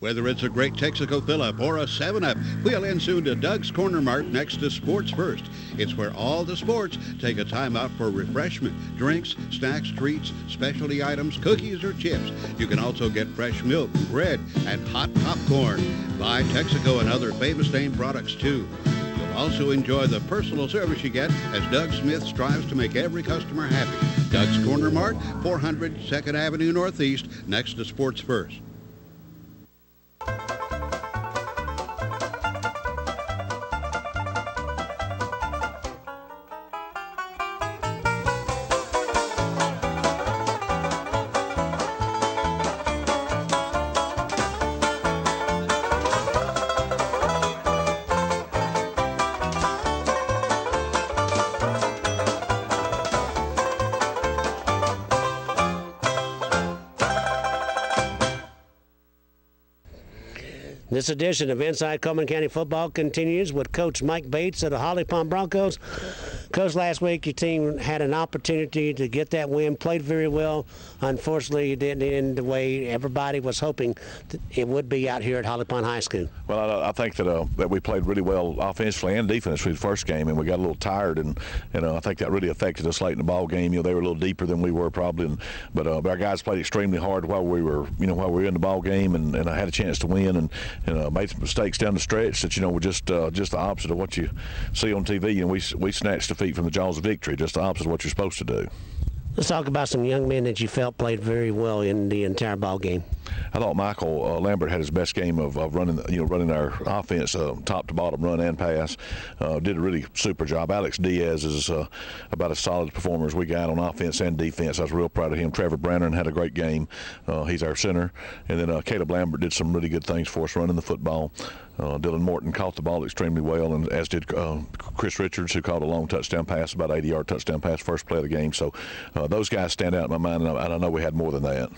Whether it's a great Texaco fill-up or a 7-Up, wheel in soon to Doug's Corner Mart next to Sports First. It's where all the sports take a time out for refreshment, drinks, snacks, treats, specialty items, cookies, or chips. You can also get fresh milk, bread, and hot popcorn. Buy Texaco and other famous name products, too. You'll also enjoy the personal service you get as Doug Smith strives to make every customer happy. Doug's Corner Mart, 400 2nd Avenue Northeast, next to Sports First. This edition of Inside Cullman County Football continues with Coach Mike Bates of the Holly Pond Broncos. Coach, last week your team had an opportunity to get that win, played very well. Unfortunately, it didn't end the way everybody was hoping it would be out here at Holly Pond High School. Well, I think that we played really well offensively and defensively the first game, and we got a little tired, and I think that really affected us late in the ball game. They were a little deeper than we were probably, but our guys played extremely hard while we were in the ball game, and I had a chance to win, and made some mistakes down the stretch that were just the opposite of what you see on TV, and we snatched defeat from the jaws of victory, just the opposite of what you're supposed to do. Let's talk about some young men that you felt played very well in the entire ball game. I thought Michael Lambert had his best game of running our offense top to bottom, run and pass. Did a really super job. Alex Diaz is about as solid a performer as we got on offense and defense. I was real proud of him. Trevor Brannon had a great game. He's our center. And then Caleb Lambert did some really good things for us running the football. Dylan Morton caught the ball extremely well, and as did Chris Richards, who caught a long touchdown pass, about 80-yard touchdown pass, first play of the game. So those guys stand out in my mind, and I know we had more than that.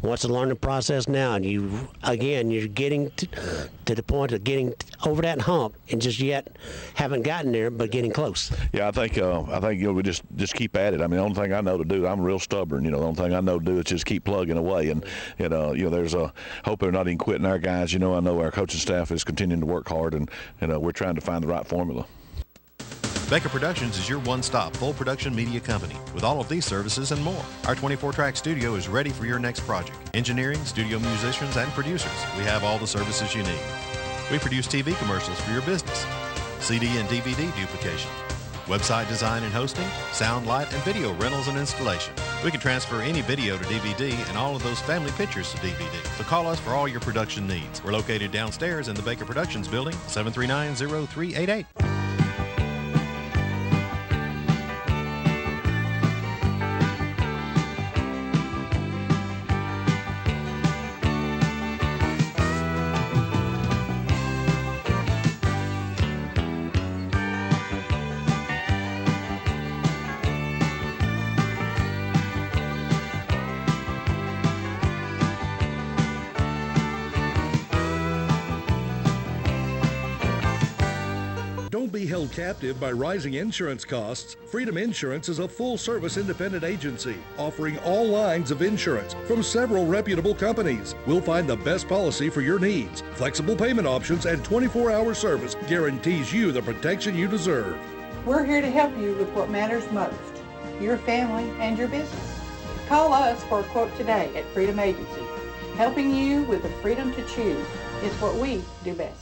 What's the learning process now? And you're getting to the point of getting over that hump, and just yet haven't gotten there, but getting close. Yeah, I think we just keep at it. I mean, the only thing I know to do, I'm real stubborn. The only thing I know to do is just keep plugging away, and there's a hope they're not even quitting our guys. I know our coaching staff is continuing to work hard, and we're trying to find the right formula. Baker Productions is your one-stop full production media company with all of these services and more. Our 24-track studio is ready for your next project. Engineering, studio musicians, and producers. We have all the services you need. We produce TV commercials for your business, CD and DVD duplication, website design and hosting, sound, light, and video rentals and installation. We can transfer any video to DVD and all of those family pictures to DVD. So call us for all your production needs. We're located downstairs in the Baker Productions building, 739-0388. Be held captive by rising insurance costs. Freedom Insurance is a full-service independent agency offering all lines of insurance from several reputable companies. We'll find the best policy for your needs. Flexible payment options and 24-hour service guarantees you the protection you deserve. We're here to help you with what matters most, your family and your business. Call us for a quote today at Freedom Agency. Helping you with the freedom to choose is what we do best.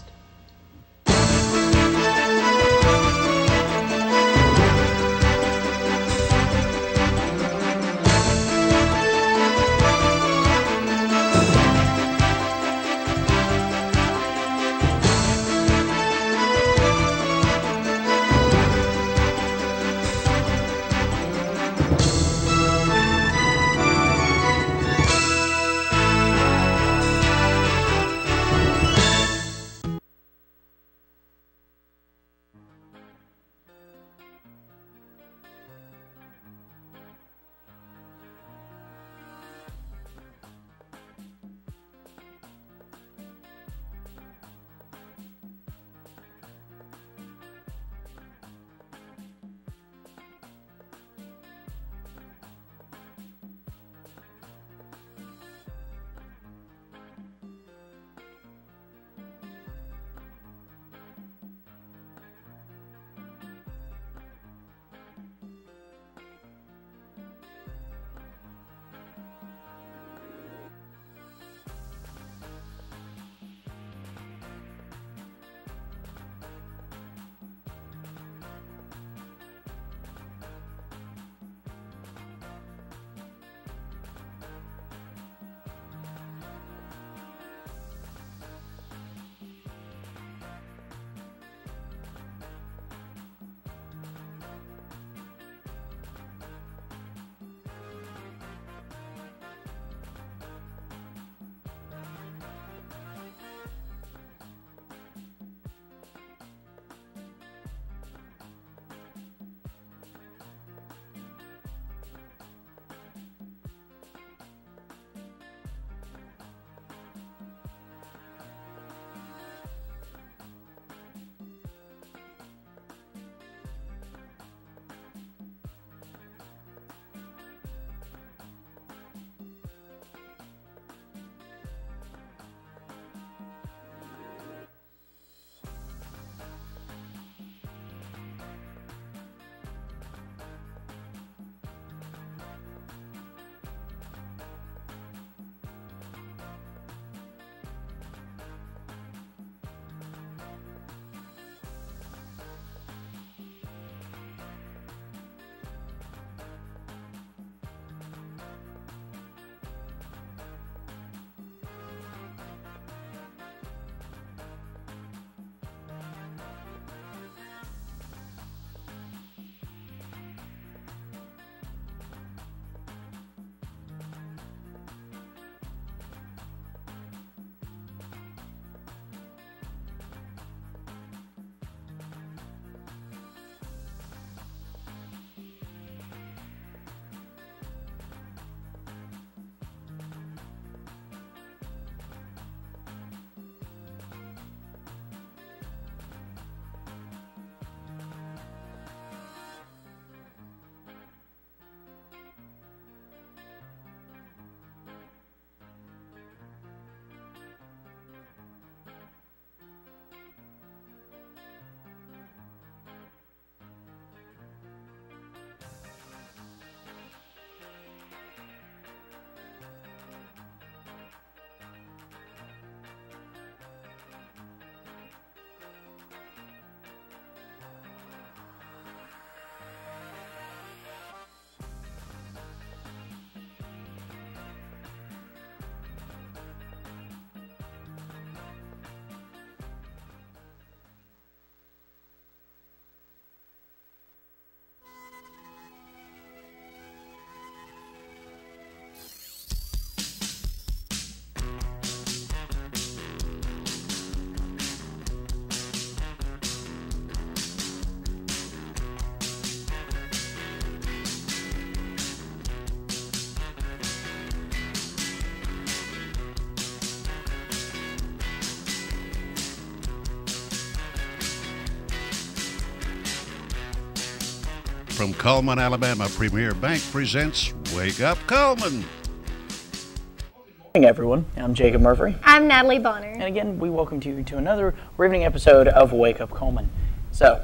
from Cullman, Alabama, Premier Bank presents Wake Up Cullman. Good morning, everyone. I'm Jacob Murphy. I'm Natalie Bonner. And again, we welcome you to another riveting episode of Wake Up Cullman. So,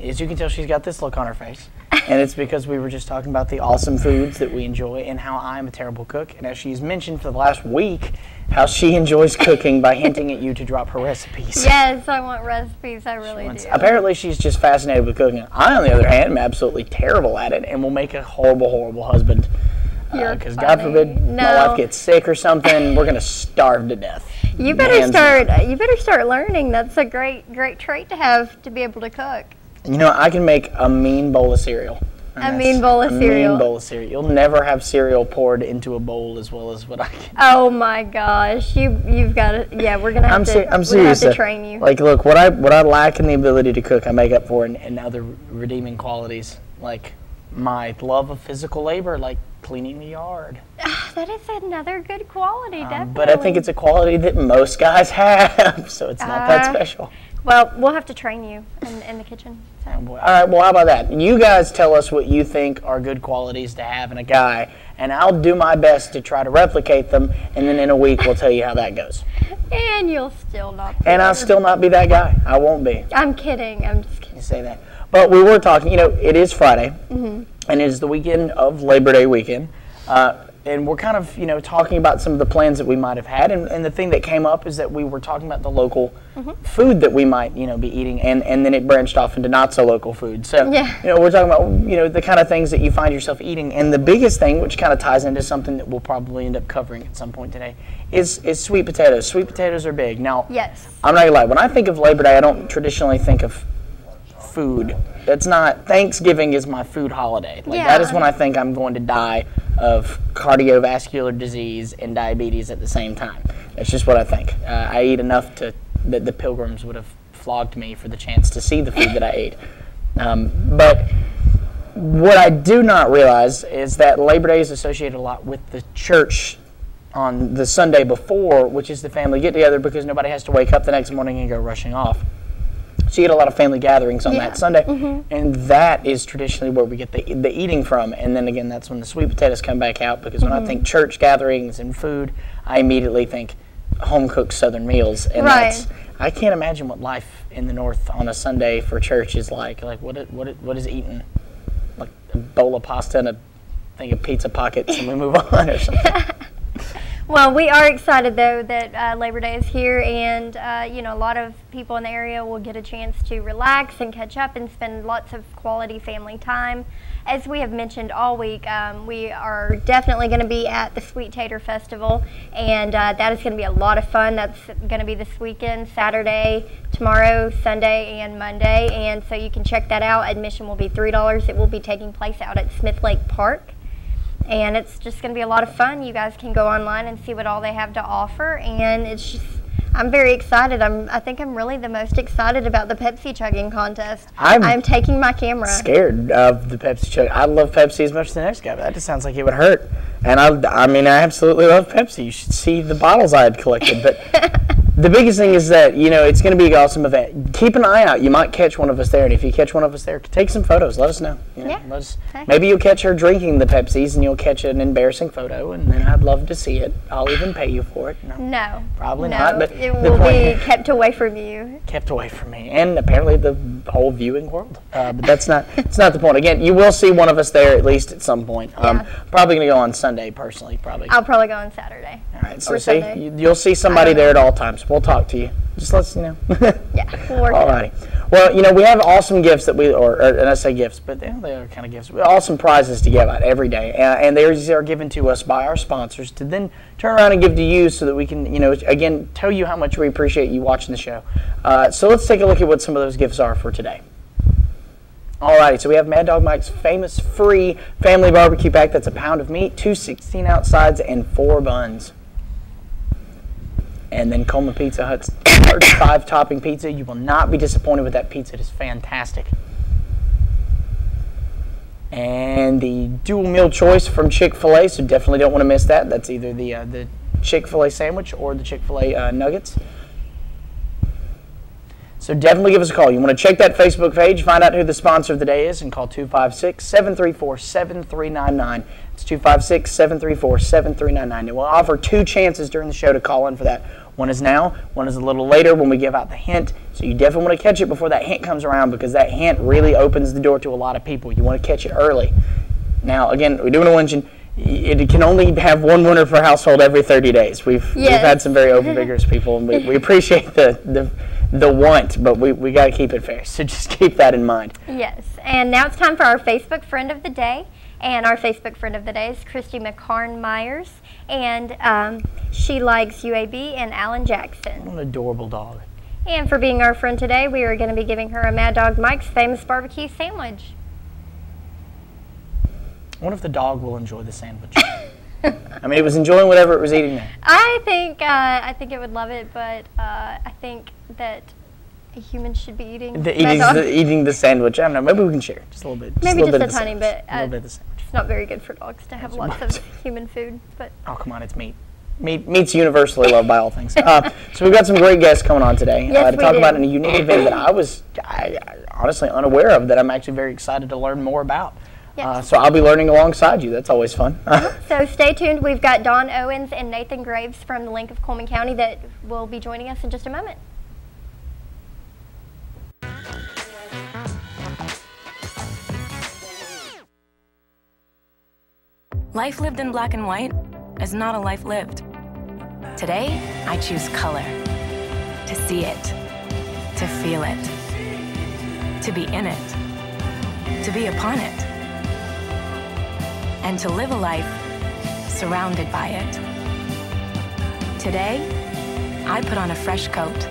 as you can tell, she's got this look on her face. And it's because we were just talking about the awesome foods that we enjoy and how I'm a terrible cook. And as she's mentioned for the last week, how she enjoys cooking by hinting at you to drop her recipes. Yes, I want recipes. I really do. Apparently, she's just fascinated with cooking. I, on the other hand, am absolutely terrible at it and will make a horrible, horrible husband. Because God forbid my wife gets sick or something, we're gonna starve to death. You better start learning. That's a great trait to have, to be able to cook. You know, I can make a mean bowl of cereal. A mean bowl of cereal. A mean bowl of cereal. You'll never have cereal poured into a bowl as well as what I can. Oh my gosh, you've got to. Yeah, we're gonna have I'm serious. To train you. Like, look, what I lack in the ability to cook, I make up for in other redeeming qualities, like my love of physical labor, like cleaning the yard. That is another good quality, definitely. But I think it's a quality that most guys have, so it's not that special. Well, we'll have to train you in the kitchen. So. All right, well, how about that? You guys tell us what you think are good qualities to have in a guy, and I'll do my best to try to replicate them, and then in a week we'll tell you how that goes. And you'll still not be And I'll still not be that guy. I won't be. I'm kidding. I'm just kidding. You say that. But we were talking, it is Friday, and it is the weekend of Labor Day weekend. And we're kind of, talking about some of the plans that we might have had. And the thing that came up is that we were talking about the local food that we might, be eating. And then it branched off into not so local food. So, we're talking about, the kind of things that you find yourself eating. And the biggest thing, which kind of ties into something that we'll probably end up covering at some point today, is sweet potatoes. Sweet potatoes are big. Now, yes. I'm not going to lie. When I think of Labor Day, I don't traditionally think of food. That's not, Thanksgiving is my food holiday. That is when I think I'm going to die of cardiovascular disease and diabetes at the same time. That's just what I think. I eat enough that the pilgrims would have flogged me for the chance to see the food that I ate. But what I do not realize is that Labor Day is associated a lot with the church on the Sunday before, which is the family get-together, because nobody has to wake up the next morning and go rushing off. So you get a lot of family gatherings on that Sunday, and that is traditionally where we get the eating from. And then again, that's when the sweet potatoes come back out, because when I think church gatherings and food, I immediately think home-cooked Southern meals. And I can't imagine what life in the North on a Sunday for church is like. Like, what is eating? Like a bowl of pasta and a thing of pizza pockets, and we move on or something. Well, we are excited, though, that Labor Day is here, and, a lot of people in the area will get a chance to relax and catch up and spend lots of quality family time. As we have mentioned all week, we are definitely going to be at the Sweet Tater Festival, and that is going to be a lot of fun. That's going to be this weekend, Saturday, tomorrow, Sunday, and Monday, and so you can check that out. Admission will be $3. It will be taking place out at Smith Lake Park. And it's just going to be a lot of fun. You guys can go online and see what all they have to offer. And it's just, I'm very excited. I think I'm really the most excited about the Pepsi chugging contest. I'm taking my camera. Scared of the Pepsi chug. I love Pepsi as much as the next guy, but that just sounds like it would hurt. And I absolutely love Pepsi. You should see the bottles I had collected. But the biggest thing is that, it's going to be an awesome event. Keep an eye out. You might catch one of us there. And if you catch one of us there, take some photos. Let us know. Maybe you'll catch her drinking the Pepsis and you'll catch an embarrassing photo. And then I'd love to see it. I'll even pay you for it. No. Probably not. But it will be kept away from you. Kept away from me. And apparently the whole viewing world. But that's not the point. Again, you will see one of us there at least at some point. Probably going to go on Sunday, personally. I'll probably go on Saturday. All right. So you'll see somebody there at all times. We'll talk to you. Just let us know. We'll work Alrighty. Well, we have awesome gifts that and I say gifts, but they are kind of gifts. Awesome prizes to give out every day, and these are given to us by our sponsors to then turn around and give to you, so that we can, again, tell you how much we appreciate you watching the show. So let's take a look at what some of those gifts are for today. Alrighty, so we have Mad Dog Mike's famous free family barbecue pack. That's a pound of meat, 2 16-ounce sides, and 4 buns. And then Cullman Pizza Hut's 5-topping pizza. You will not be disappointed with that pizza. It is fantastic. And the dual meal choice from Chick-fil-A, so definitely don't want to miss that. That's either the Chick-fil-A sandwich or the Chick-fil-A nuggets. So definitely give us a call. You want to check that Facebook page, find out who the sponsor of the day is, and call 256-734-7399. It's 256-734-7399. And we'll offer 2 chances during the show to call in for that. One is now, one is a little later when we give out the hint. So you definitely want to catch it before that hint comes around, because that hint really opens the door to a lot of people. You want to catch it early. Now, again, we do want to mention, it can only have one winner per household every 30 days. We've had some very overvigorous people, and we appreciate the want, but we got to keep it fair. So just keep that in mind. Yes, and now it's time for our Facebook Friend of the Day. And our Facebook Friend of the Day is Christy McCarn Myers, and she likes UAB and Alan Jackson. What an adorable dog. And for being our friend today, we are going to be giving her a Mad Dog Mike's Famous Barbecue Sandwich. I wonder if the dog will enjoy the sandwich. I mean, it was enjoying whatever it was eating there. I think it would love it, but I think that a human should be eating eating the sandwich. I don't know. Maybe we can share just a little bit. Maybe just a tiny bit. A little bit of the sandwich. It's not very good for dogs to have lots of human food. But oh, come on, it's meat. Meat's universally loved by all things. So we've got some great guests coming on today to talk about a unique event that I was honestly unaware of, that I'm actually very excited to learn more about. Yes. So I'll be learning alongside you. That's always fun. So stay tuned. We've got Don Owens and Nathan Graves from the Link of Cullman County that will be joining us in just a moment. Life lived in black and white is not a life lived. Today, I choose color. To see it. To feel it. To be in it. To be upon it. And to live a life surrounded by it. Today, I put on a fresh coat.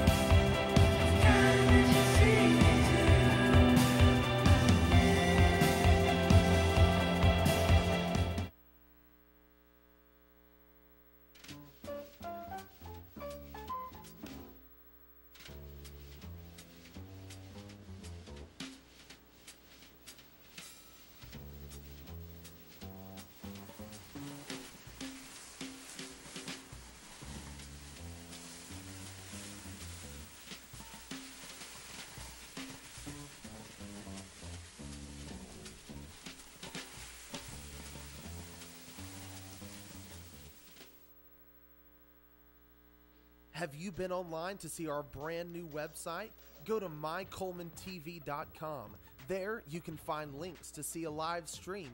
Have you been online to see our brand new website? Go to mycullmantv.com. There you can find links to see a live stream,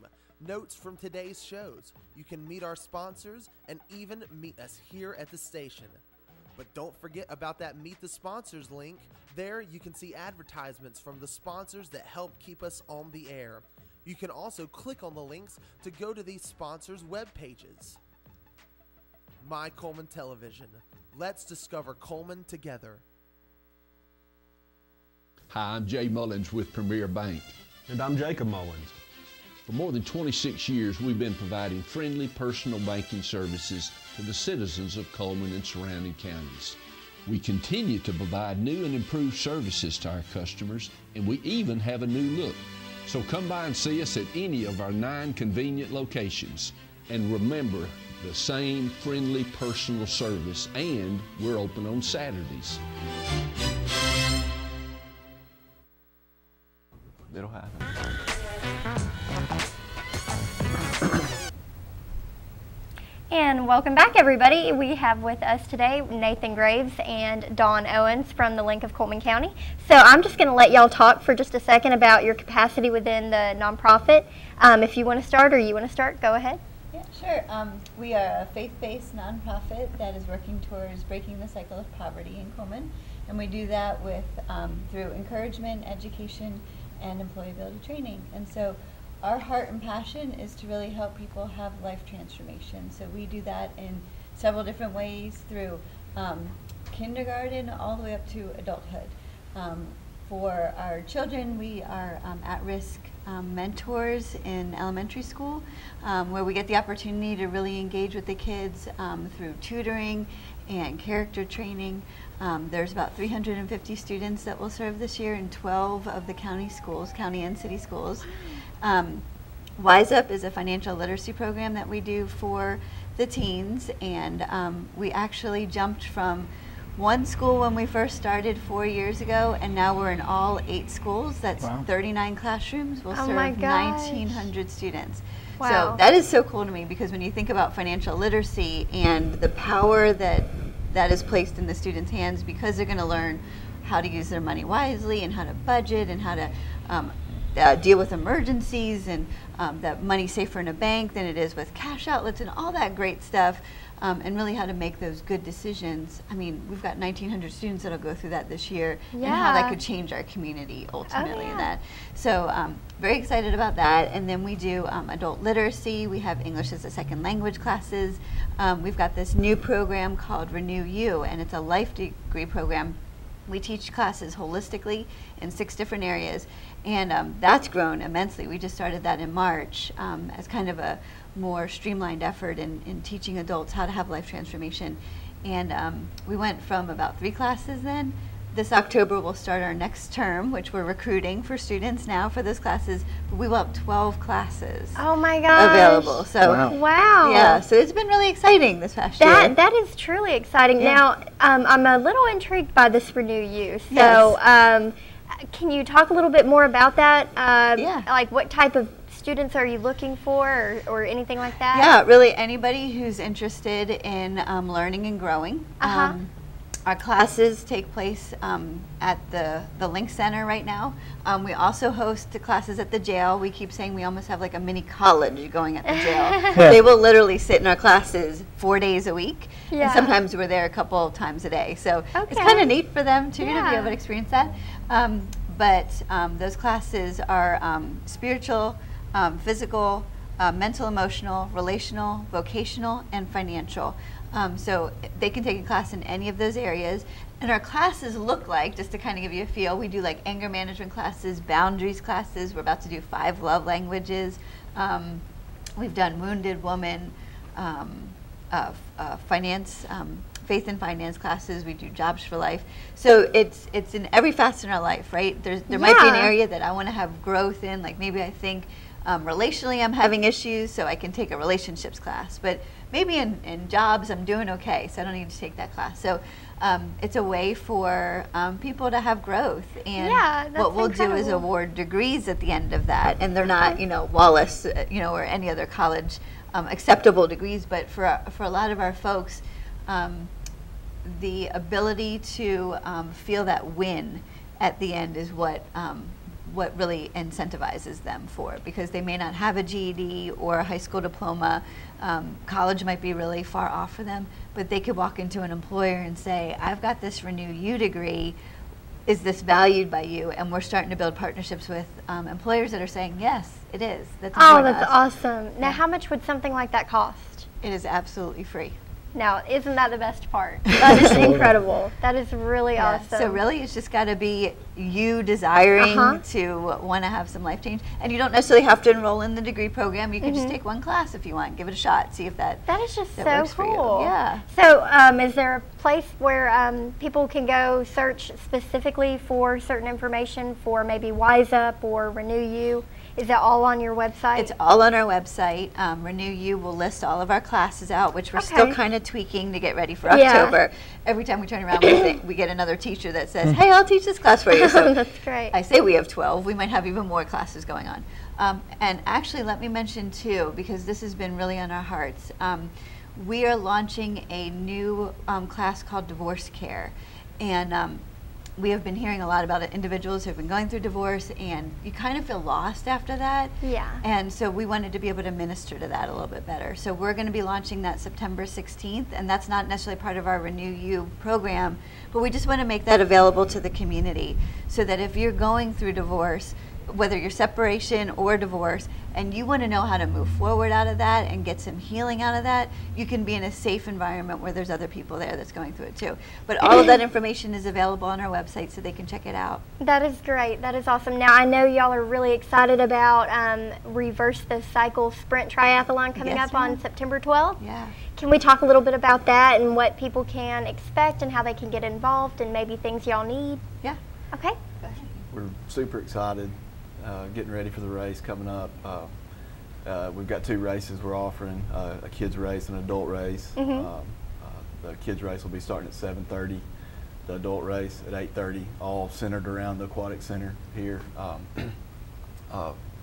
notes from today's shows. You can meet our sponsors and even meet us here at the station. But don't forget about that Meet the Sponsors link. There you can see advertisements from the sponsors that help keep us on the air. You can also click on the links to go to these sponsors' web pages. My Cullman Television. Let's discover Cullman together. Hi, I'm Jay Mullins with Premier Bank. And I'm Jacob Mullins. For more than 26 years, we've been providing friendly personal banking services to the citizens of Cullman and surrounding counties. We continue to provide new and improved services to our customers, and we even have a new look. So come by and see us at any of our 9 convenient locations. And remember, the same friendly personal service, and we're open on Saturdays. It'll happen. And welcome back, everybody. We have with us today Nathan Graves and Dawn Owens from the Link of Cullman County. So I'm just going to let y'all talk for just a second about your capacity within the nonprofit. If you want to start or you want to start, go ahead. Yeah, sure. We are a faith-based nonprofit that is working towards breaking the cycle of poverty in Cullman, and we do that with through encouragement, education, and employability training. And so our heart and passion is to really help people have life transformation. So we do that in several different ways, through kindergarten all the way up to adulthood. For our children, we are at-risk mentors in elementary school, where we get the opportunity to really engage with the kids through tutoring and character training. There's about 350 students that will serve this year in 12 of the county schools, county and city schools. Wise Up is a financial literacy program that we do for the teens, and we actually jumped from one school when we first started 4 years ago, and now we're in all 8 schools. That's 39 classrooms. We'll serve 1,900 students. Wow. So that is so cool to me, because when you think about financial literacy and the power that is placed in the students' hands, because they're going to learn how to use their money wisely and how to budget and how to deal with emergencies, and that money's safer in a bank than it is with cash outlets and all that great stuff, and really how to make those good decisions. I mean, we've got 1,900 students that'll go through that this year, and how that could change our community ultimately in that. So very excited about that. And then we do adult literacy. We have English as a second language classes. We've got this new program called Renew You, and it's a life degree program. We teach classes holistically in 6 different areas, and that's grown immensely. We just started that in March as kind of a more streamlined effort in teaching adults how to have life transformation. And we went from about 3 classes then. This October we'll start our next term, which we're recruiting for students now for those classes. But we will have 12 classes available. So wow. Yeah, so it's been really exciting this past year. That is truly exciting. Now, I'm a little intrigued by this Renew You. So can you talk a little bit more about that? Like what type of students are you looking for, or anything like that? Yeah, really anybody who's interested in learning and growing. Our classes take place at the Link Center right now. We also host the classes at the jail. We keep saying we almost have like a mini college going at the jail. They will literally sit in our classes 4 days a week. And sometimes we're there a couple times a day. So it's kind of neat for them too to be able to experience that. But those classes are spiritual, physical, mental, emotional, relational, vocational, and financial. So they can take a class in any of those areas. And our classes look like, just to kind of give you a feel, we do like anger management classes, boundaries classes. We're about to do 5 love languages. We've done wounded woman, finance, faith and finance classes. We do jobs for life. So it's in every facet in our life, right? There might be an area that I want to have growth in, like maybe I think relationally I'm having issues, so I can take a relationships class. But maybe in jobs I'm doing okay, so I don't need to take that class. So it's a way for people to have growth. And what we'll do is award degrees at the end of that. And they're not, Wallace, or any other college acceptable degrees, but for a lot of our folks, the ability to feel that win at the end is what really incentivizes them for it, because they may not have a GED or a high school diploma. College might be really far off for them, but they could walk into an employer and say, I've got this Renew You degree. Is this valued by you? And we're starting to build partnerships with employers that are saying, yes, it is. That's important to us. Awesome. Now, how much would something like that cost? It is absolutely free. Now, isn't that the best part? That is incredible. That is really awesome. So really, it's just got to be you desiring to want to have some life change. And you don't necessarily have to enroll in the degree program. You can just take one class if you want. Give it a shot. See if that is just so works cool. For you. Yeah. So is there a place where people can go search specifically for certain information for maybe Wise Up or Renew You? Is that all on your website? It's all on our website. Renew You will list all of our classes out, which we're still kind of tweaking to get ready for October. Every time we turn around, we get another teacher that says, hey, I'll teach this class for you. So that's great. I say we have 12. We might have even more classes going on. And actually, let me mention, too, because this has been really on our hearts, we are launching a new class called Divorce Care. And we have been hearing a lot about individuals who have been going through divorce, and you kind of feel lost after that. Yeah. And so we wanted to be able to minister to that a little bit better. So we're going to be launching that September 16th, and that's not necessarily part of our Renew You program, but we just want to make that available to the community so that if you're going through divorce, whether you're separation or divorce, and you want to know how to move forward out of that and get some healing out of that, you can be in a safe environment where there's other people there that's going through it too. But all of that information is available on our website, so they can check it out. That is great. That is awesome. Now, I know y'all are really excited about Reverse the Cycle Sprint Triathlon coming up on September 12th. Yeah. Can we talk a little bit about that and what people can expect and how they can get involved and maybe things y'all need? Yeah. Okay. We're super excited. Getting ready for the race coming up. We've got 2 races we're offering, a kids race and an adult race. The kids race will be starting at 7:30 the adult race at 8:30, all centered around the aquatic center here.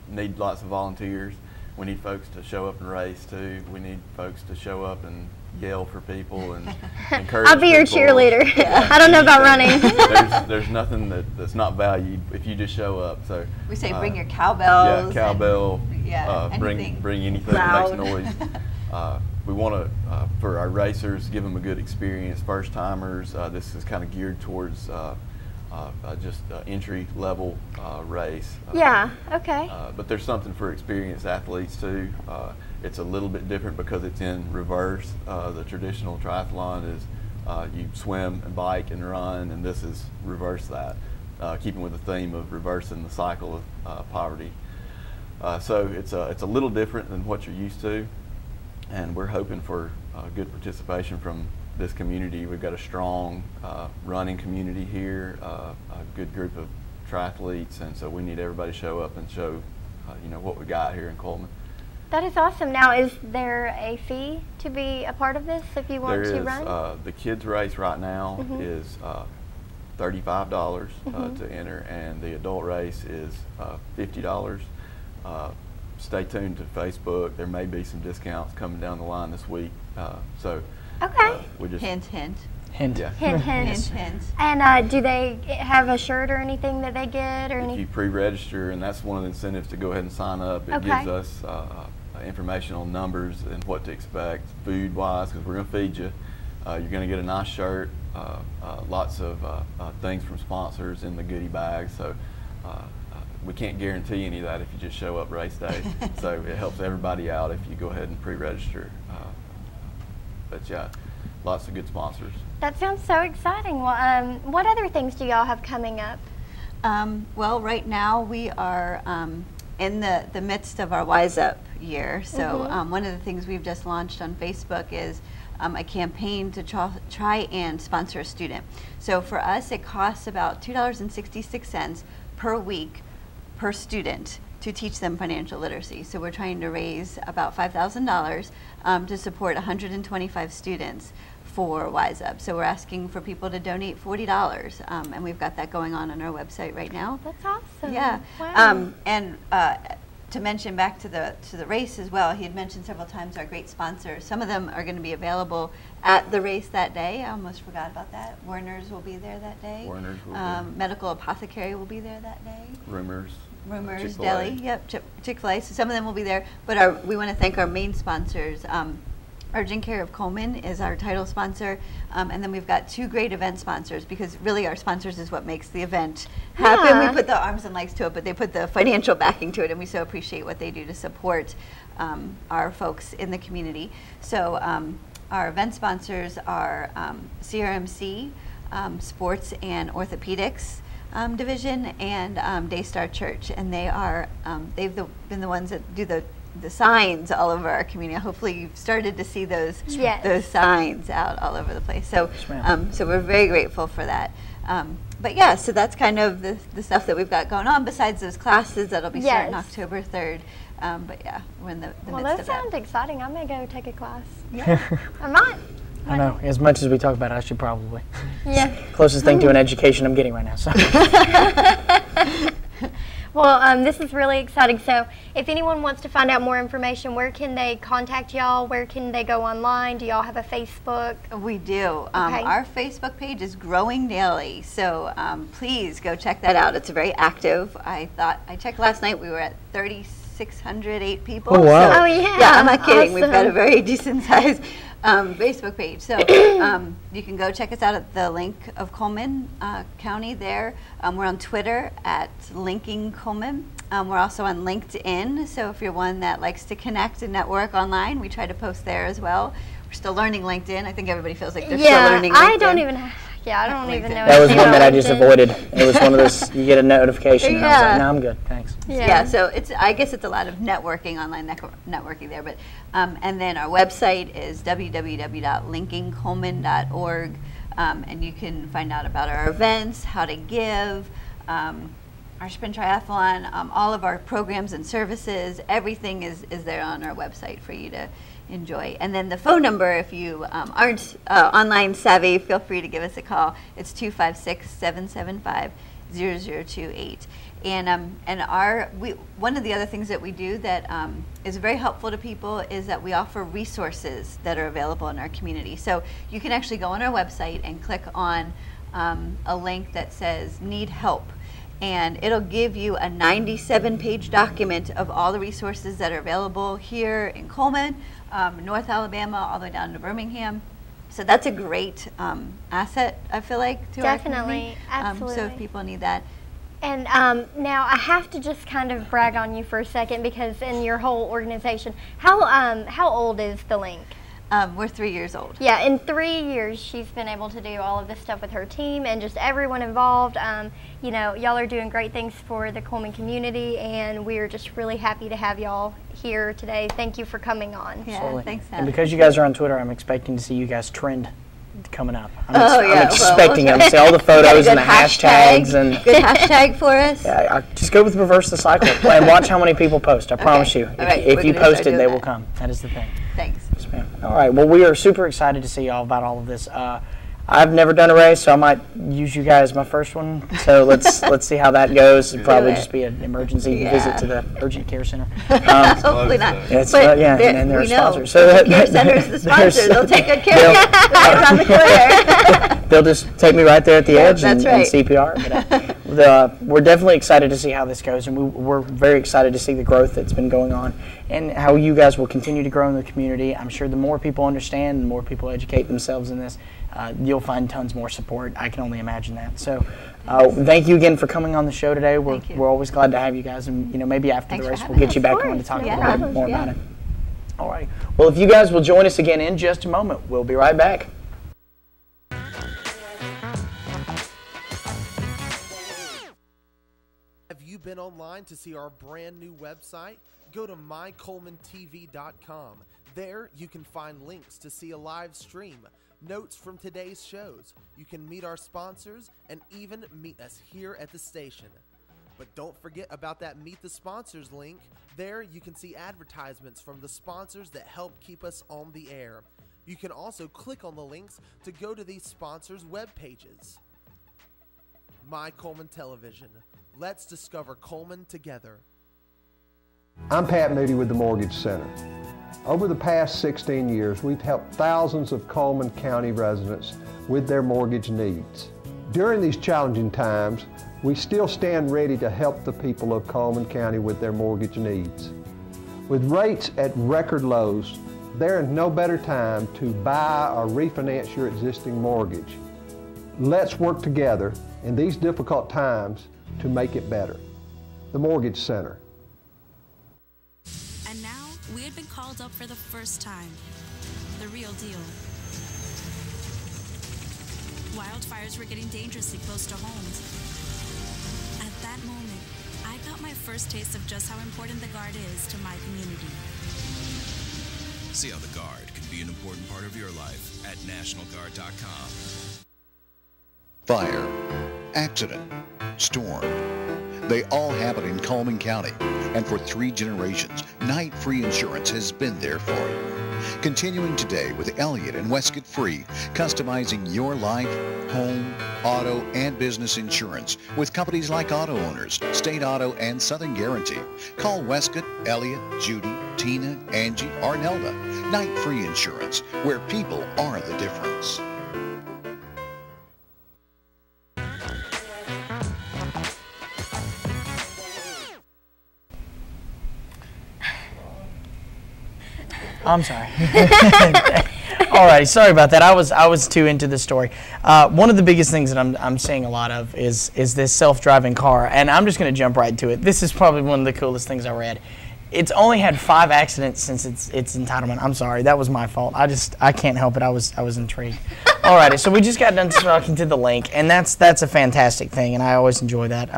Need lots of volunteers. We need folks to show up and race too. We need folks to show up and yell for people and encourage I'll be your people. cheerleader. I don't know about running. There's nothing that's not valued if you just show up. So We say bring your cowbells. Yeah, cowbell. Anything. Bring anything Loud. that makes noise. We want to, for our racers, give them a good experience. First timers, this is kind of geared towards just entry level race. Yeah, okay. But there's something for experienced athletes too. It's a little bit different because it's in reverse. The traditional triathlon is you swim and bike and run, and this is reverse that, keeping with the theme of reversing the cycle of poverty. So it's a little different than what you're used to, and we're hoping for good participation from this community. We've got a strong running community here, a good group of triathletes, and so we need everybody to show up and show what we got here in Cullman. That is awesome. Now, is there a fee to be a part of this if you want to run? There is. The kids race right now is $35 to enter, and the adult race is $50. Stay tuned to Facebook. There may be some discounts coming down the line this week. Okay. We just Hint, hint. Hint. Yeah. Hint, hint. Hint, hint. And do they have a shirt or anything that they get, or If anything? you pre-register, and that's one of the incentives to go ahead and sign up, it gives us information on numbers and what to expect food-wise, because we're going to feed you. You're going to get a nice shirt, lots of things from sponsors in the goodie bag. So we can't guarantee any of that if you just show up race day. So it helps everybody out if you go ahead and pre-register. But yeah, lots of good sponsors. That sounds so exciting. Well, what other things do y'all have coming up? Well, right now we are in the midst of our Wise Up year. So one of the things we've just launched on Facebook is a campaign to try and sponsor a student. So for us, it costs about $2.66 per week per student to teach them financial literacy. So we're trying to raise about $5,000 to support 125 students for Wise Up. So we're asking for people to donate $40, and we've got that going on our website right now. That's awesome. Yeah. Wow. And to mention back to the race as well, he had mentioned several times our great sponsors. Some of them are going to be available at the race that day. I almost forgot about that. Werner's will be there that day. Werner's will be. Medical Apothecary will be there that day. Rumors. Deli, yep, Chick-fil-A. So some of them will be there, but we want to thank our main sponsors. Urgent Care of Cullman is our title sponsor, and then we've got two great event sponsors, because really our sponsors is what makes the event happen. Yeah. We put the arms and legs to it, but they put the financial backing to it, and we so appreciate what they do to support our folks in the community. So our event sponsors are CRMC, Sports and Orthopedics Division, and Daystar Church, and they are been the ones that do the signs all over our community. Hopefully you've started to see those signs out all over the place. So so we're very grateful for that. But yeah, so that's kind of the stuff that we've got going on besides those classes that'll be starting October 3rd. But yeah, we're in the midst of that. Well, those sound exciting. I may go take a class. Yeah. I might. I know. As much as we talk about it, I should probably. Yeah. Closest thing to an education I'm getting right now. So. Well, this is really exciting. So if anyone wants to find out more information, where can they contact y'all? Where can they go online? Do y'all have a Facebook? We do. Okay. Our Facebook page is growing daily, so please go check that out. It's very active. I checked last night, we were at 3,608 people. Oh, wow. So, Oh, yeah. Yeah, I'm not kidding. Awesome. We've got a very decent sized Facebook page. So you can go check us out at the link of Cullman County there. We're on Twitter at Linking Cullman. We're also on LinkedIn. So if you're one that likes to connect and network online, we try to post there as well. We're still learning LinkedIn. I think everybody feels like they're still learning LinkedIn. I don't even know. That was one that I just avoided. It was one of those, you get a notification, and I was like, no, I'm good, thanks. Yeah, so I guess it's a lot of networking, online networking there. But and then our website is www.linkingcullman.org, and you can find out about our events, how to give, our sprint triathlon, all of our programs and services, everything is there on our website for you to enjoy. And then the phone number, if you aren't online savvy, feel free to give us a call. It's 256-775-0028. And one of the other things that we do that is very helpful to people is that we offer resources that are available in our community. So you can actually go on our website and click on a link that says Need Help. And it'll give you a 97-page document of all the resources that are available here in Cullman, North Alabama, all the way down to Birmingham. So that's a great asset, I feel like, to our community. Absolutely. So if people need that. And now I have to just kind of brag on you for a second, because in your whole organization, how old is the link? We're 3 years old. Yeah, in 3 years, she's been able to do all of this stuff with her team and just everyone involved. You know, y'all are doing great things for the Cullman community, and we're just really happy to have y'all here today. Thank you for coming on. Yeah, thanks, and because you guys are on Twitter, I'm expecting to see you guys trend coming up. I'm expecting them to see all the photos and the hashtags. And good hashtag for us. Yeah, just go with reverse the cycle and watch how many people post. I promise you. If you post it, they will come. That is the thing. Thanks. Yes, ma'am. All right. Well, we are super excited to see y'all about all of this. I've never done a race, so I might use you guys my first one. So let's see how that goes. It'll probably just be an emergency visit to the urgent care center. Hopefully not. And they're sponsors. So the care center's the sponsor. They'll take good care of you right around the corner. They'll just take me right there at the edge and CPR. But, we're definitely excited to see how this goes, and we're very excited to see the growth that's been going on and how you guys will continue to grow in the community. I'm sure the more people understand, the more people educate themselves in this, you'll find tons more support. I can only imagine that. So thank you again for coming on the show today. We're always glad to have you guys, and maybe after the race we'll get you back on to talk a little bit more about it. All right. Well, if you guys will join us again in just a moment, we'll be right back. Have you been online to see our brand new website? Go to mycullmantv.com. There you can find links to see a live stream, notes from today's shows. You can meet our sponsors and even meet us here at the station. But don't forget about that Meet the Sponsors link. There you can see advertisements from the sponsors that help keep us on the air. You can also click on the links to go to these sponsors' web pages. My Cullman Television. Let's discover Cullman together. I'm Pat Moody with the Mortgage Center. Over the past 16 years, we've helped thousands of Cullman County residents with their mortgage needs. During these challenging times, we still stand ready to help the people of Cullman County with their mortgage needs. With rates at record lows, there is no better time to buy or refinance your existing mortgage. Let's work together in these difficult times to make it better. The Mortgage Center. And now, we had been called up for the first time. The real deal. Wildfires were getting dangerously close to homes. At that moment, I got my first taste of just how important the Guard is to my community. See how the Guard can be an important part of your life at NationalGuard.com. Fire, accident, storm. They all happen in Cullman County, and for 3 generations, Night Free Insurance has been there for you. Continuing today with Elliott and Westcott Free, customizing your life, home, auto, and business insurance with companies like Auto Owners, State Auto, and Southern Guarantee. Call Westcott, Elliott, Judy, Tina, Angie, or Nelda. Night Free Insurance, where people are the difference. I'm sorry. All right, sorry about that. I was too into the story. One of the biggest things that I'm seeing a lot of is this self-driving car, and I'm just going to jump right to it. This is probably one of the coolest things I read. It's only had 5 accidents since its entitlement. I'm sorry, that was my fault. I can't help it. I was intrigued. Alrighty, so we just got done talking to the link, and that's a fantastic thing, and I always enjoy that.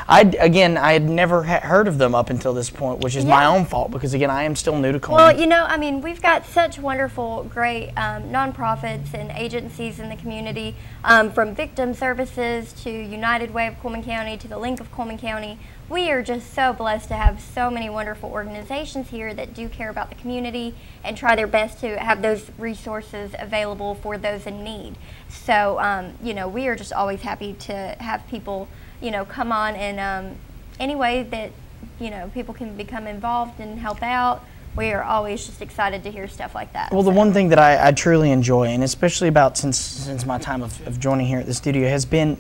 I had never heard of them up until this point, which is my own fault because again I am still new to Cullman. Well, you know, I mean, we've got such wonderful, great nonprofits and agencies in the community, from Victim Services to United Way of Cullman County to the Link of Cullman County. We are just so blessed to have so many wonderful organizations here that do care about the community and try their best to have those resources available for those in need. So, you know, we are just always happy to have people, you know, come on and any way that, you know, people can become involved and help out. We are always just excited to hear stuff like that. Well, the one thing that I truly enjoy, and especially about since my time of joining here at the studio, has been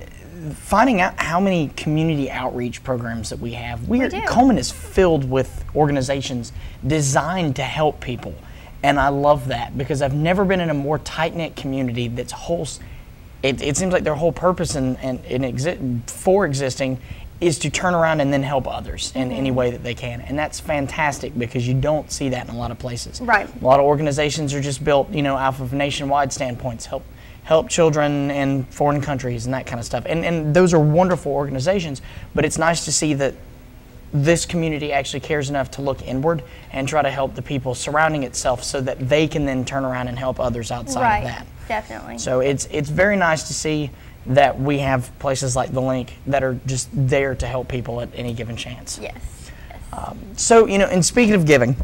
finding out how many community outreach programs that we have. Cullman is filled with organizations designed to help people, and I love that because I've never been in a more tight-knit community that's it seems like their whole purpose for existing is to turn around and then help others in any way that they can, and that's fantastic because you don't see that in a lot of places. Right. A lot of organizations are just built, you know, off of nationwide standpoints, help children in foreign countries and that kind of stuff. And those are wonderful organizations, but it's nice to see that this community actually cares enough to look inward and try to help the people surrounding itself so that they can then turn around and help others outside of that. Definitely. So it's very nice to see that we have places like the Link that are just there to help people at any given chance. Yes. So, you know, and speaking of giving,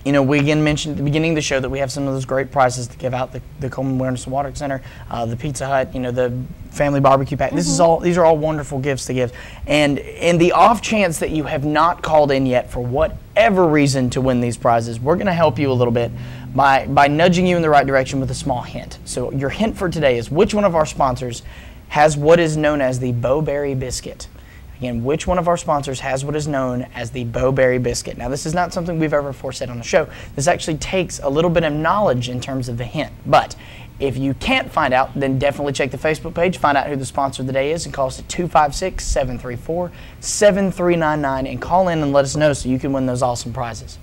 you know, we again mentioned at the beginning of the show that we have some of those great prizes to give out, the Cullman Wellness and Water Center, the Pizza Hut, you know, the family barbecue pack. These are all wonderful gifts to give. And in the off chance that you have not called in yet for whatever reason to win these prizes, we're going to help you a little bit by nudging you in the right direction with a small hint. So your hint for today is which one of our sponsors has what is known as the Bowberry Biscuit. Again, which one of our sponsors has what is known as the Bowberry Biscuit? Now, this is not something we've ever before said on the show. This actually takes a little bit of knowledge in terms of the hint. But if you can't find out, then definitely check the Facebook page, find out who the sponsor of the day is, and call us at 256-734-7399 and call in and let us know so you can win those awesome prizes.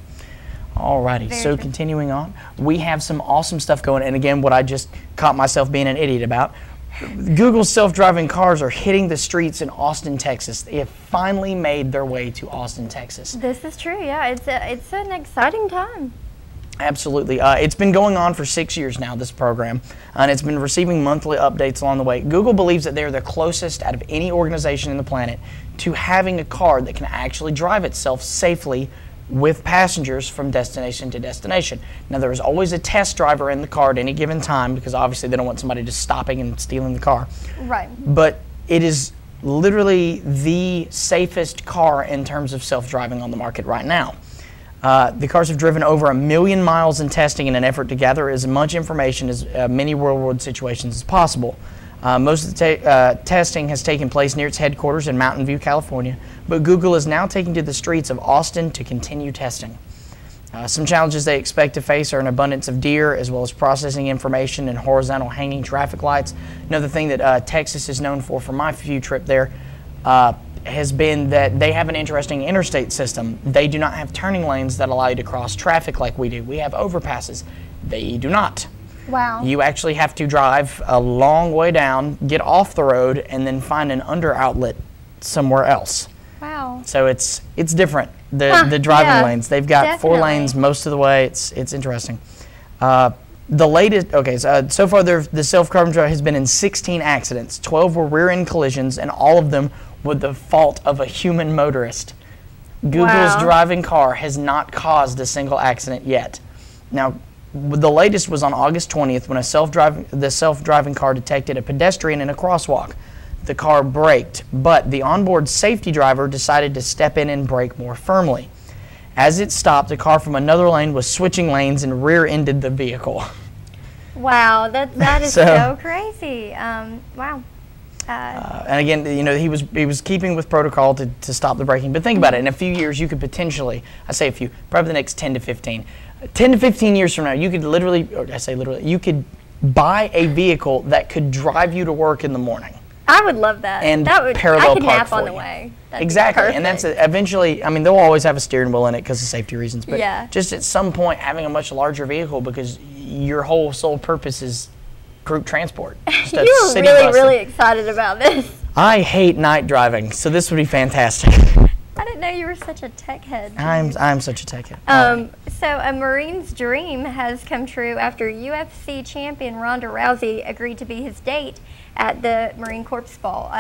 Alrighty, so continuing on, we have some awesome stuff going, and again, what I just caught myself being an idiot about, Google's self-driving cars are hitting the streets in Austin, Texas. They have finally made their way to Austin, Texas. This is true, yeah. It's an exciting time. Absolutely. It's been going on for 6 years now, this program, and it's been receiving monthly updates along the way. Google believes that they're the closest out of any organization in the planet to having a car that can actually drive itself safely with passengers from destination to destination. Now, there is always a test driver in the car at any given time because obviously they don't want somebody just stopping and stealing the car. Right. But it is literally the safest car in terms of self-driving on the market right now. The cars have driven over 1 million miles in testing in an effort to gather as much information as many real-world situations as possible. Most of the testing has taken place near its headquarters in Mountain View, California, but Google is now taking to the streets of Austin to continue testing. Some challenges they expect to face are an abundance of deer, as well as processing information and horizontal hanging traffic lights. Another thing that Texas is known for my few trip there has been that they have an interesting interstate system. They do not have turning lanes that allow you to cross traffic like we do. We have overpasses. They do not. Wow. You actually have to drive a long way down, get off the road, and then find an under outlet somewhere else. Wow. So it's different. The driving lanes. They've got 4 lanes most of the way. It's interesting. The latest, so far the self-driving driver has been in 16 accidents. 12 were rear-end collisions, and all of them were the fault of a human motorist. Google's driving car has not caused a single accident yet. Now, the latest was on August 20th when the self-driving car detected a pedestrian in a crosswalk. The car braked, but the onboard safety driver decided to step in and brake more firmly. As it stopped, a car from another lane was switching lanes and rear-ended the vehicle. Wow, that is so crazy. Wow. And again, you know, he was keeping with protocol to stop the braking. But think about it, in a few years, you could potentially, I say a few, probably the next 10 to 15 years from now, you could literally, or I say literally, you could buy a vehicle that could drive you to work in the morning. I would love that. And that would, parallel I could park nap for on the you. way. That'd Exactly, and that's eventually. I mean, they'll always have a steering wheel in it because of safety reasons. But just at some point, having a much larger vehicle because your whole sole purpose is group transport. You were really excited about this. I hate night driving, so this would be fantastic. I didn't know you were such a tech head. I'm such a tech head. So a Marine's dream has come true after UFC champion Ronda Rousey agreed to be his date at the Marine Corps Ball.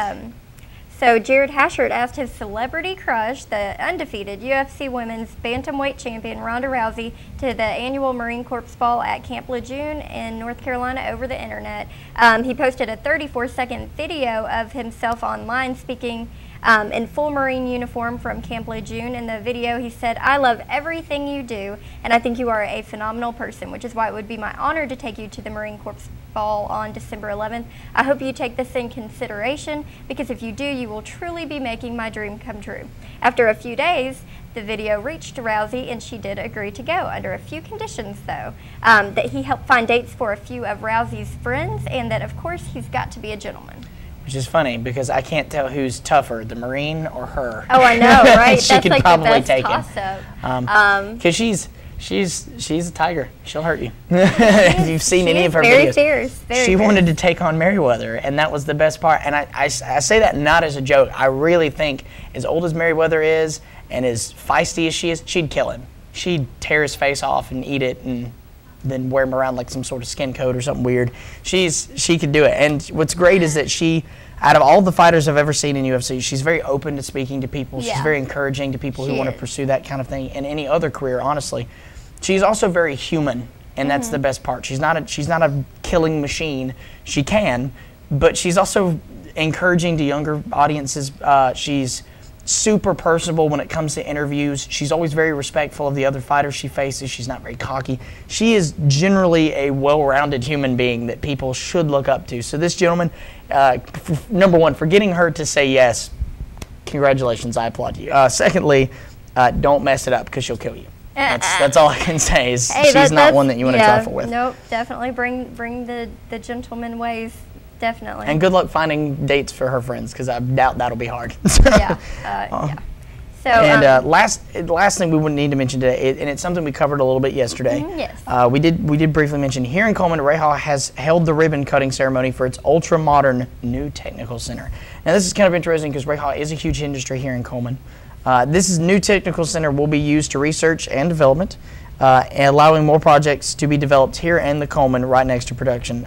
So Jared Hashard asked his celebrity crush, the undefeated UFC women's bantamweight champion Ronda Rousey, to the annual Marine Corps Ball at Camp Lejeune in North Carolina over the internet. He posted a 34-second video of himself online speaking in full Marine uniform from Camp Lejeune. In the video, he said, "I love everything you do, and I think you are a phenomenal person, which is why it would be my honor to take you to the Marine Corps Ball on December 11th. I hope you take this in consideration, because if you do, you will truly be making my dream come true." After a few days, the video reached Rousey, and she did agree to go, under a few conditions, though. That he helped find dates for a few of Rousey's friends, and that, of course, he's got to be a gentleman. Which is funny, because I can't tell who's tougher, the Marine or her. Oh, I know, right? She That's could like probably the best take toss-up. Because she's a tiger. She'll hurt you. If you've seen any of her videos. Fierce, she wanted to take on Merriweather, and that was the best part. And I say that not as a joke. I really think, as old as Merriweather is and as feisty as she is, she'd kill him. She'd tear his face off and eat it, and then wear him around like some sort of skin coat or something weird. She could do it. And what's great is that she, out of all the fighters I've ever seen in UFC, she's very open to speaking to people. Yeah. She's very encouraging to people who want to pursue that kind of thing in any other career, honestly. She's also very human, and that's the best part. She's not a killing machine. She can, but she's also encouraging to younger audiences. She's super personable when it comes to interviews. She's always very respectful of the other fighters she faces. She's not very cocky. She is generally a well-rounded human being that people should look up to. So this gentleman, number one, for getting her to say yes, congratulations, I applaud you. Secondly, don't mess it up, because she'll kill you. That's all I can say. Is hey, she's not one that you want to trifle with. Nope, definitely bring the gentleman ways. Definitely. And good luck finding dates for her friends, because I doubt that'll be hard. Yeah. So, and last thing we would need to mention today, and it's something we covered a little bit yesterday. Yes. We did briefly mention here in Cullman, Ray Hall has held the ribbon cutting ceremony for its ultra modern new technical center. Now this is kind of interesting, because Ray Hall is a huge industry here in Cullman. This new technical center will be used to research and development, and allowing more projects to be developed here in the Cullman, right next to production.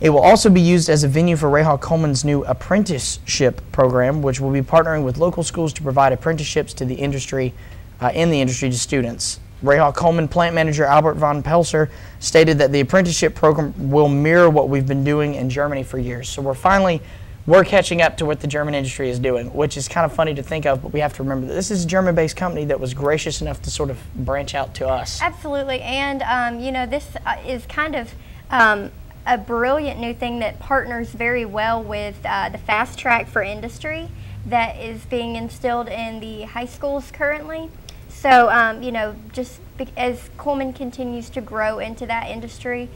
It will also be used as a venue for Ray Hall Cullman's new apprenticeship program, which will be partnering with local schools to provide apprenticeships to the industry, to students. Ray Hall Cullman plant manager Albert von Pelser stated that the apprenticeship program will mirror what we've been doing in Germany for years. So we're catching up to what the German industry is doing, which is kind of funny to think of, but we have to remember that this is a German-based company that was gracious enough to sort of branch out to us. Absolutely, and this is kind of a brilliant new thing that partners very well with the fast track for industry that is being instilled in the high schools currently. So, just as Cullman continues to grow into that industry,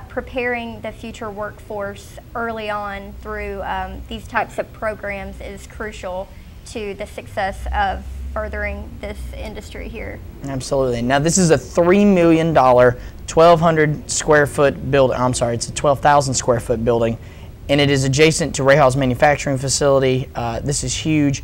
preparing the future workforce early on through these types of programs is crucial to the success of furthering this industry here. Absolutely. Now, this is a $3 million, 1,200 square foot building. I'm sorry, it's a 12,000 square foot building, and it is adjacent to Ray Hall's manufacturing facility. This is huge.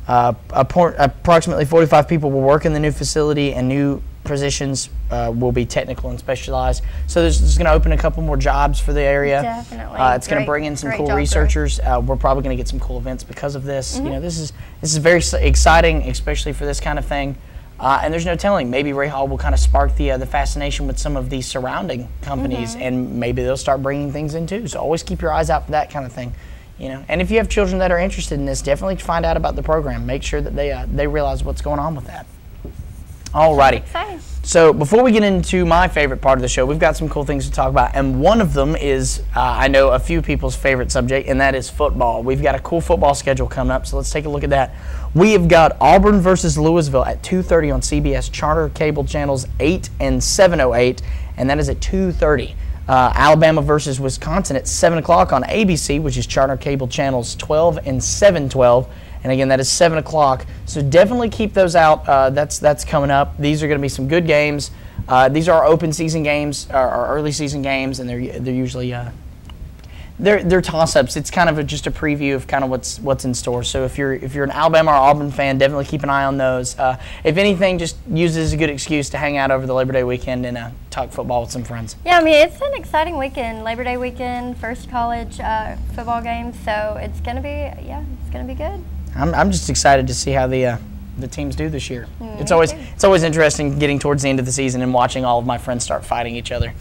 Approximately 45 people will work in the new facility, and new positions will be technical and specialized. So this is going to open a couple more jobs for the area. Definitely. It's going to bring in some cool researchers. We're probably going to get some cool events because of this. This is very exciting, especially for this kind of thing. And there's no telling, maybe Ray Hall will kind of spark the fascination with some of the surrounding companies, and maybe they'll start bringing things in too. So always keep your eyes out for that kind of thing. And if you have children that are interested in this, definitely find out about the program. Make sure that they realize what's going on with that. Alrighty. So before we get into my favorite part of the show, we've got some cool things to talk about, and one of them is I know a few people's favorite subject, and that is football. We've got a cool football schedule coming up, so let's take a look at that. We have got Auburn versus Louisville at 2:30 on CBS Charter Cable Channels 8 and 708, and that is at 2:30. Alabama versus Wisconsin at 7 o'clock on ABC, which is Charter Cable Channels 12 and 712. And again, that is 7 o'clock. So definitely keep those out. That's coming up. These are going to be some good games. These are open season games, or early season games, and they're usually they're toss-ups. It's kind of just a preview of kind of what's in store. So if you're an Alabama or Auburn fan, definitely keep an eye on those. If anything, just use it as a good excuse to hang out over the Labor Day weekend and talk football with some friends. Yeah, I mean, it's an exciting weekend. Labor Day weekend, first college football game, so it's gonna be good. I'm just excited to see how the teams do this year. It's always interesting getting towards the end of the season and watching all of my friends start fighting each other.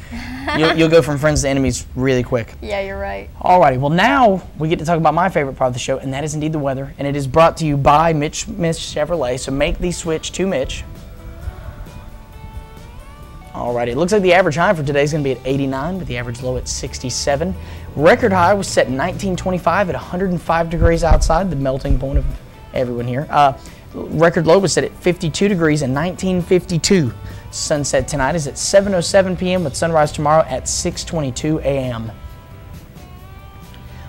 You'll go from friends to enemies really quick. Yeah, you're right. Alrighty, well now we get to talk about my favorite part of the show, and that is indeed the weather. And it is brought to you by Mitch Chevrolet. So make the switch to Mitch. Alrighty, it looks like the average high for today is going to be at 89, but the average low at 67. Record high was set in 1925 at 105 degrees outside, the melting point of everyone here. Record low was set at 52 degrees in 1952. Sunset tonight is at 7:07 p.m. with sunrise tomorrow at 6:22 a.m.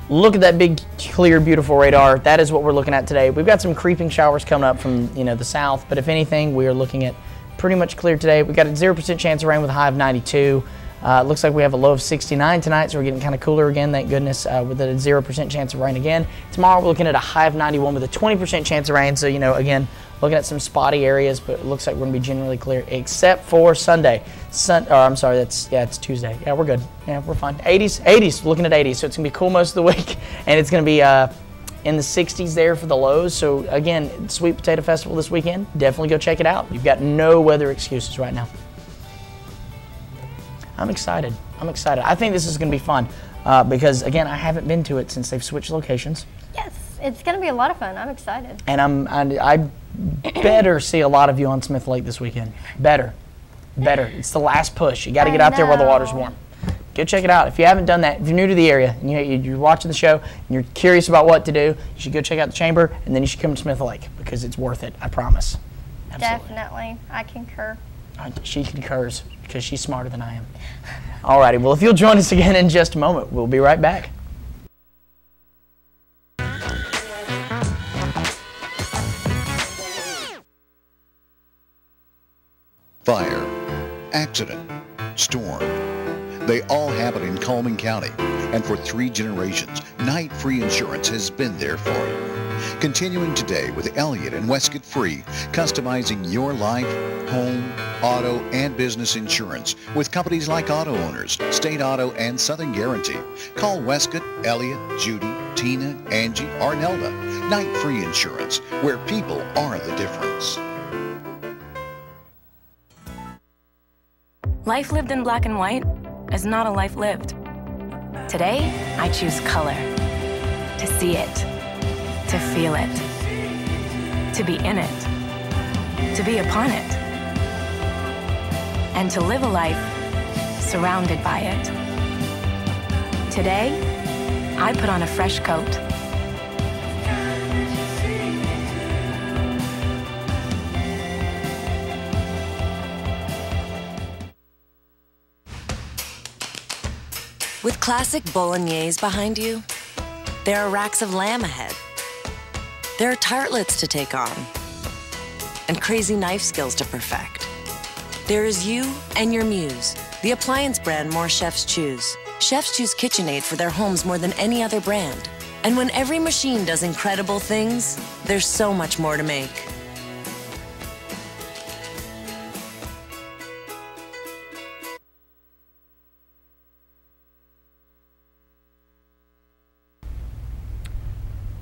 Look at that big, clear, beautiful radar. That is what we're looking at today. We've got some creeping showers coming up from the south, but if anything, we are looking at pretty much clear today. We've got a 0% chance of rain with a high of 92. Looks like we have a low of 69 tonight, so we're getting kind of cooler again, thank goodness, with a 0% chance of rain again. Tomorrow we're looking at a high of 91 with a 20% chance of rain, so, again, looking at some spotty areas, but it looks like we're going to be generally clear, except for Sunday. It's Tuesday. Yeah, we're good. Yeah, we're fine. 80s, looking at 80s, so it's going to be cool most of the week, and it's going to be in the 60s there for the lows. So, again, Sweet Potato Festival this weekend, definitely go check it out. You've got no weather excuses right now. I'm excited. I think this is going to be fun because, again, I haven't been to it since they've switched locations. Yes, it's going to be a lot of fun. I'm excited. And I better see a lot of you on Smith Lake this weekend. Better. It's the last push. You got to get out there while the water's warm. Go check it out. If you haven't done that, if you're new to the area and you're watching the show and you're curious about what to do, you should go check out the chamber, and then you should come to Smith Lake because it's worth it. I promise. Absolutely. Definitely. I concur. She concurs because she's smarter than I am. Alrighty, well, if you'll join us again in just a moment, we'll be right back. Fire, accident, storm. They all happen in Cullman County, and for 3 generations, Night Free Insurance has been there for you. Continuing today with Elliott and Westcott Free, customizing your life, home, auto, and business insurance with companies like Auto Owners, State Auto, and Southern Guarantee. Call Westcott, Elliott, Judy, Tina, Angie, or Nelda. Night Free Insurance, where people are the difference. Life lived in black and white is not a life lived. Today, I choose color. To see it. To feel it. To be in it. To be upon it. And to live a life surrounded by it. Today, I put on a fresh coat. With classic bolognese behind you, there are racks of lamb ahead. There are tartlets to take on, and crazy knife skills to perfect. There is you and your muse, the appliance brand more chefs choose. Chefs choose KitchenAid for their homes more than any other brand. And when every machine does incredible things, there's so much more to make.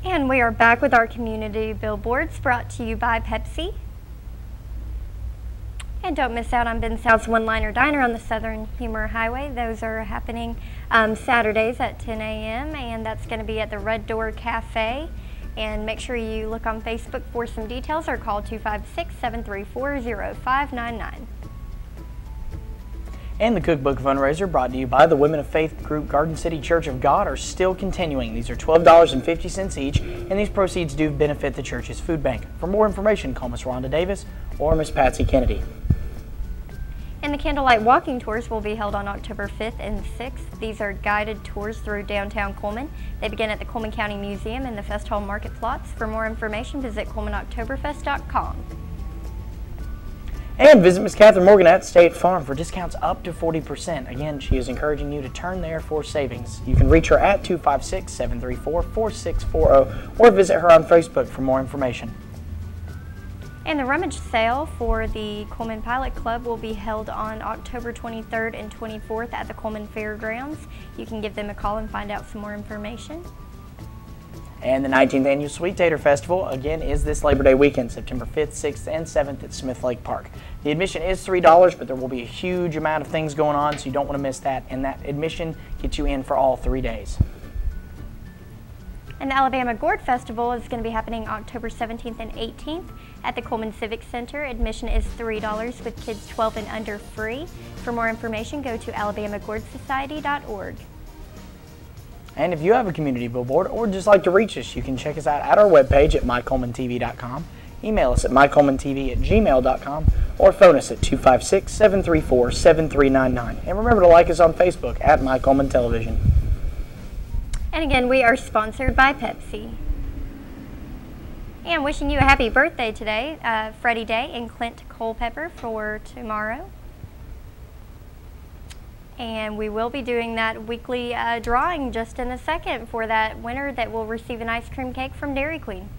And we are back with our community billboards brought to you by Pepsi. And don't miss out on Ben South's One-Liner Diner on the Southern Humor Highway. Those are happening Saturdays at 10 a.m. and that's going to be at the Red Door Cafe. And make sure you look on Facebook for some details or call 256-734-0599. And the Cookbook Fundraiser, brought to you by the Women of Faith group Garden City Church of God, are still continuing. These are $12.50 each, and these proceeds do benefit the church's food bank. For more information, call Miss Rhonda Davis or Miss Patsy Kennedy. And the Candlelight Walking Tours will be held on October 5th and 6th. These are guided tours through downtown Cullman. They begin at the Cullman County Museum and the Fest Hall Market Plots. For more information, visit CullmanOktoberfest.com. And visit Miss Catherine Morgan at State Farm for discounts up to 40%. Again, she is encouraging you to turn there for savings. You can reach her at 256-734-4640 or visit her on Facebook for more information. And the rummage sale for the Cullman Pilot Club will be held on October 23rd and 24th at the Cullman Fairgrounds. You can give them a call and find out some more information. And the 19th Annual Sweet Tater Festival, again, is this Labor Day weekend, September 5th, 6th, and 7th at Smith Lake Park. The admission is $3, but there will be a huge amount of things going on, so you don't want to miss that. And that admission gets you in for all 3 days. And the Alabama Gourd Festival is going to be happening October 17th and 18th at the Cullman Civic Center. Admission is $3 with kids 12 and under free. For more information, go to alabamagourdsociety.org. And if you have a community billboard or just like to reach us, you can check us out at our webpage at mycullmantv.com, email us at mycullmantv@gmail.com, or phone us at 256-734-7399. And remember to like us on Facebook at My Cullman Television. And again, we are sponsored by Pepsi. And wishing you a happy birthday today, Freddie Day and Clint Culpepper for tomorrow. And we will be doing that weekly drawing just in a second for that winner that will receive an ice cream cake from Dairy Queen.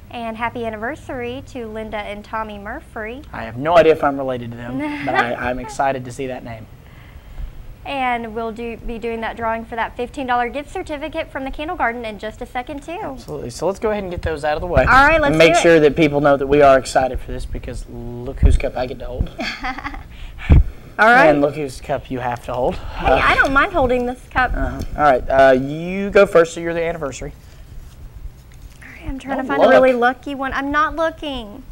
And happy anniversary to Linda and Tommy Murphy. I have no idea if I'm related to them, but I'm excited to see that name. And we'll be doing that drawing for that $15 gift certificate from the Candle Garden in just a second, too. Absolutely. So let's go ahead and get those out of the way. All right, let's and make sure that people know that we are excited for this, because look whose cup I get to hold. All right. And look whose cup you have to hold. Hey, I don't mind holding this cup. All right. You go first, so you're the anniversary. All right, I'm trying to find a really lucky one. I'm not looking.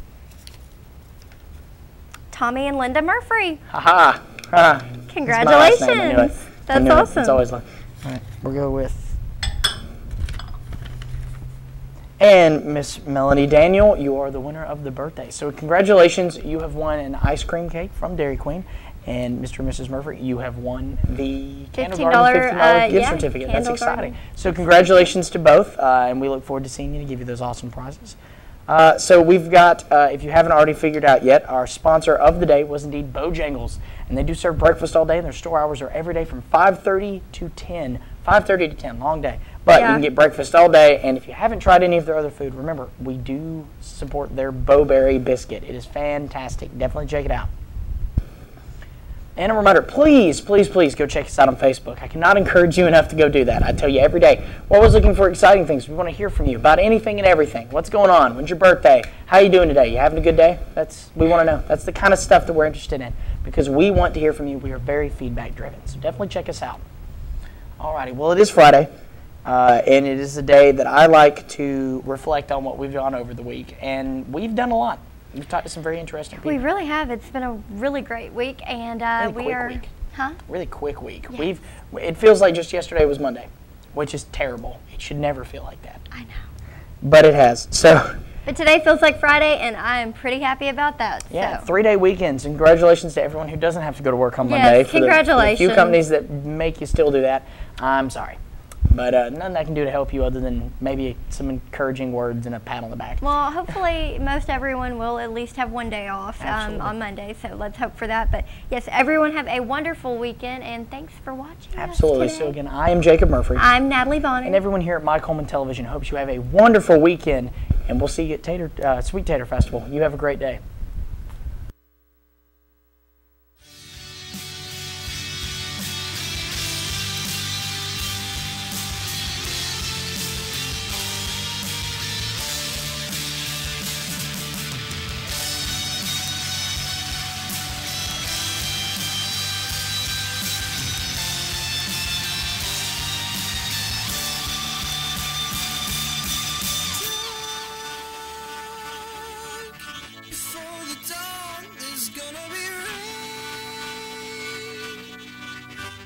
Tommy and Linda Murphy. Ha ha. Congratulations. That's awesome. It's always like. All right, we'll go with. And Miss Melanie Daniel, you are the winner of the birthday. So congratulations, you have won an ice cream cake from Dairy Queen. And Mr. and Mrs. Murphy, you have won the Candle Garden $15 gift certificate. That's exciting. So congratulations to both, and we look forward to seeing you to give you those awesome prizes. So we've got, if you haven't already figured out yet, our sponsor of the day was indeed Bojangles. And they do serve breakfast all day, and their store hours are every day from 5:30 to 10. 5:30 to 10, long day. But you can get breakfast all day, and if you haven't tried any of their other food, remember, we do support their Bowberry biscuit. It is fantastic. Definitely check it out. And a reminder, please, please, please go check us out on Facebook. I cannot encourage you enough to go do that. I tell you every day, we're always looking for exciting things. We want to hear from you about anything and everything. What's going on? When's your birthday? How are you doing today? You having a good day? We want to know. That's the kind of stuff that we're interested in, because we want to hear from you. We are very feedback driven. So definitely check us out. Alrighty, well, it is Friday, and it is a day that I like to reflect on what we've done over the week, and we've done a lot. We've talked to some very interesting people. We really have. It's been a really great week, and Really quick week. Yes. It feels like just yesterday was Monday, which is terrible. It should never feel like that. I know. But it has. But today feels like Friday, and I am pretty happy about that. Yeah, 3-day weekends. And congratulations to everyone who doesn't have to go to work on Monday. Congratulations. For the few companies that make you still do that, I'm sorry. But nothing I can do to help you other than maybe some encouraging words and a pat on the back. Well, hopefully most everyone will at least have one day off on Monday, so let's hope for that. But yes, everyone have a wonderful weekend, and thanks for watching. Absolutely. So again, I am Jacob Murphy. I'm Natalie Bonner. And everyone here at My Cullman Television hopes you have a wonderful weekend, and we'll see you at Sweet Tater Festival. You have a great day.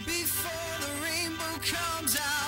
Before the rainbow comes out.